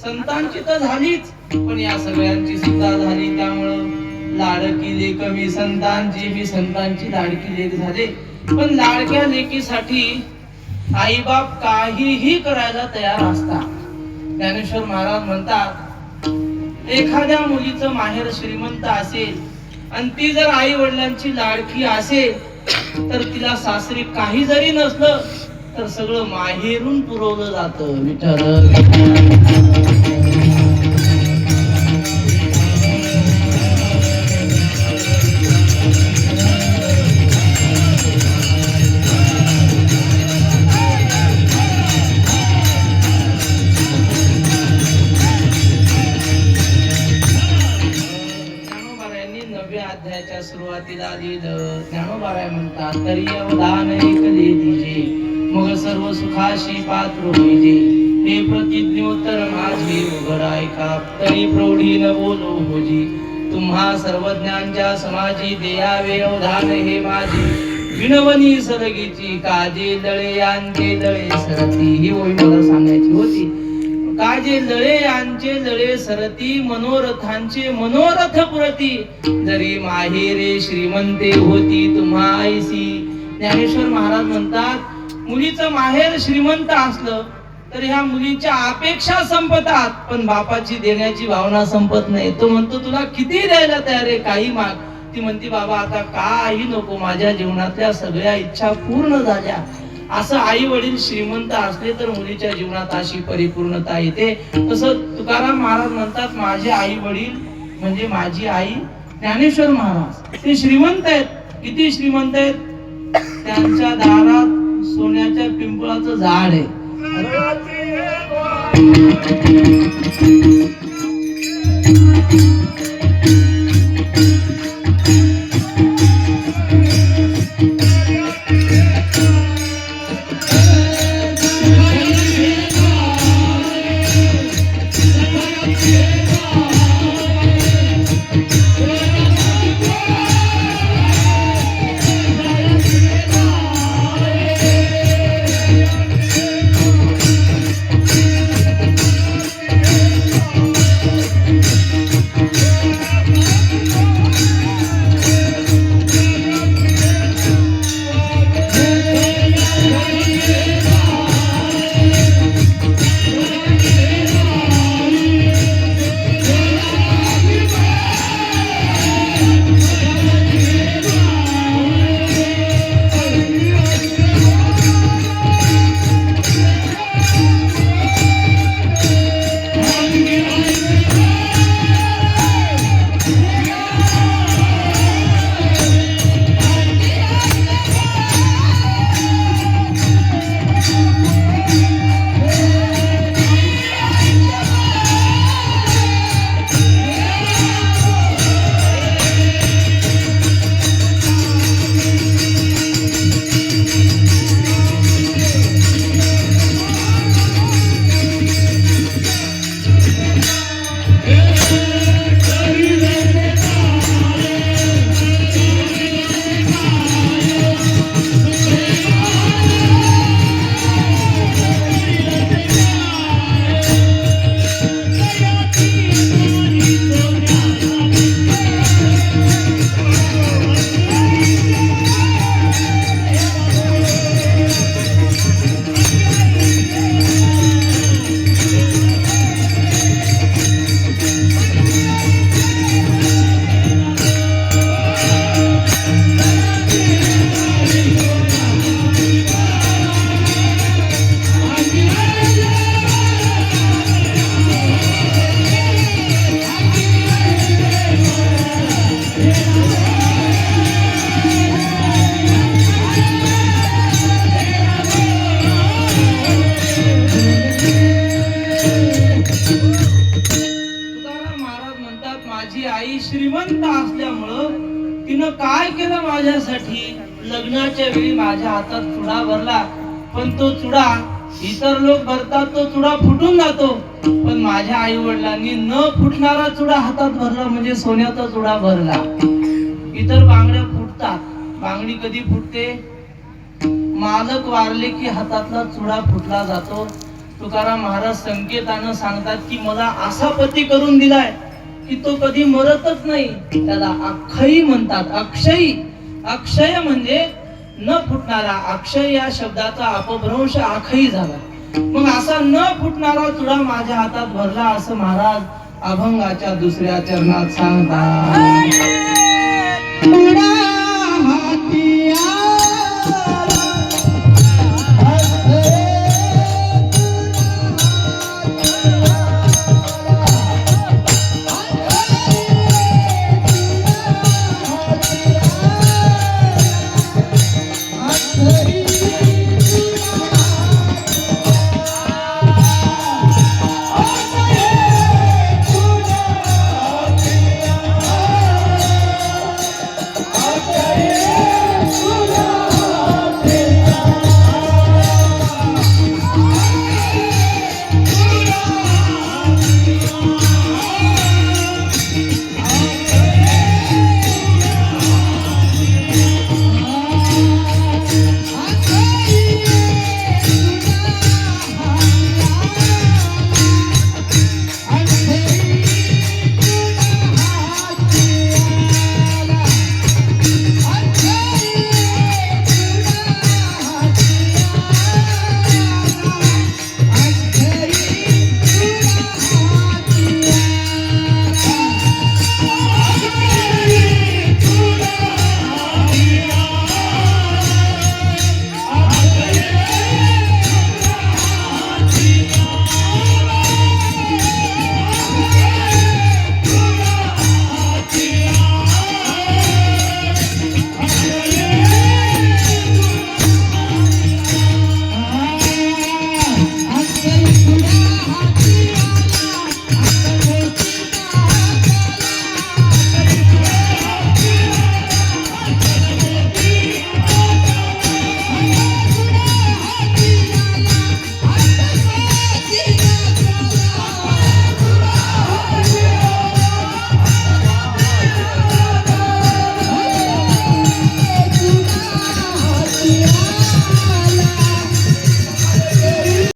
संतांची तर झालीच, पण या सगळ्यांची सुद्धा झाली. त्यामुळं लाडकी लेक मी संतांची, मी संतांची लाडकी लेक झाले. पण लाडक्या लेकीसाठी आई बाप काहीही करायला तयार असतात. ज्ञानेश्वर महाराज म्हणतात, एखाद्या मुलीचं माहेर श्रीमंत असेल आणि ती जर आई वडिलांची लाडकी असेल तर तिला सासरी काही जरी नसलं तर सगळं माहेरून पुरवलं जातं. विठ्ठल अध्यायाच्या सुरुवातीला लिहिलं. ज्ञानोबाराय म्हणतात, तरी अवधान ऐकले तिचे, मग सर्व सुखाशी पात्र होईजे. हे प्रतिज्ञोत्तर माझे उघड ऐका, तरी प्रौढी न बोलो होजी. तुम्हा सर्वज्ञांच्या समाजी देयावे अवधान हे माझे. विनवनी सरगीची काजे लळे यांचे लळे सरती. ही ओळी मला सांगायची होती. काजे लळे यांचे लळे सरती, मनोरथांचे मनोरथ पुरती. जरी माहेरे श्रीमंते होती तुम्हा ऐसी. ज्ञानेश्वर महाराज म्हणतात, मुलीचं माहेर श्रीमंत असलं तर ह्या मुलीच्या अपेक्षा संपतात, पण बापाची देण्याची भावना संपत नाही. तो म्हणतो, तुला किती द्यायला तयार आहे, काही माग. ती म्हणती, बाबा आता काही नको, माझ्या जीवनातल्या सगळ्या इच्छा पूर्ण झाल्या. असं आई वडील श्रीमंत असले तर मुलीच्या जीवनात अशी परिपूर्णता येते. तसं तुकाराम महाराज म्हणतात, माझे आई वडील म्हणजे माझी आई ज्ञानेश्वर महाराज ते श्रीमंत आहेत. किती श्रीमंत आहेत? त्यांच्या दारात सोन्याच्या पिंपळाचं झाड आहे. श्रीमंत असल्यामुळं तिनं काय केलं माझ्यासाठी. लग्नाच्या वेळी माझ्या हातात चुडा भरला, पण तो चुडा इतर लोक भरतात तो चुडा फुटून जातो, पण माझ्या आई वडिलांनी न फुटणारा चुडा हातात भरला, म्हणजे सोन्याचा चुडा भरला. इतर बांगड्या फुटतात, बांगडी कधी फुटते? मालक वारले की हातातला चुडा फुटला जातो. तुकाराम महाराज संकेतानं सांगतात की मला असा पती करून दिलाय की तो कधी मरतच नाही. त्याला अक्षयी म्हणतात. अक्षयी, अक्षय म्हणजे न फुटणारा. अक्षय या शब्दाचा अपभ्रंश अखई झाला. मग असा न फुटणारा चुडा माझ्या हातात भरला असं महाराज अभंगाच्या दुसऱ्या चरणात सांगतात.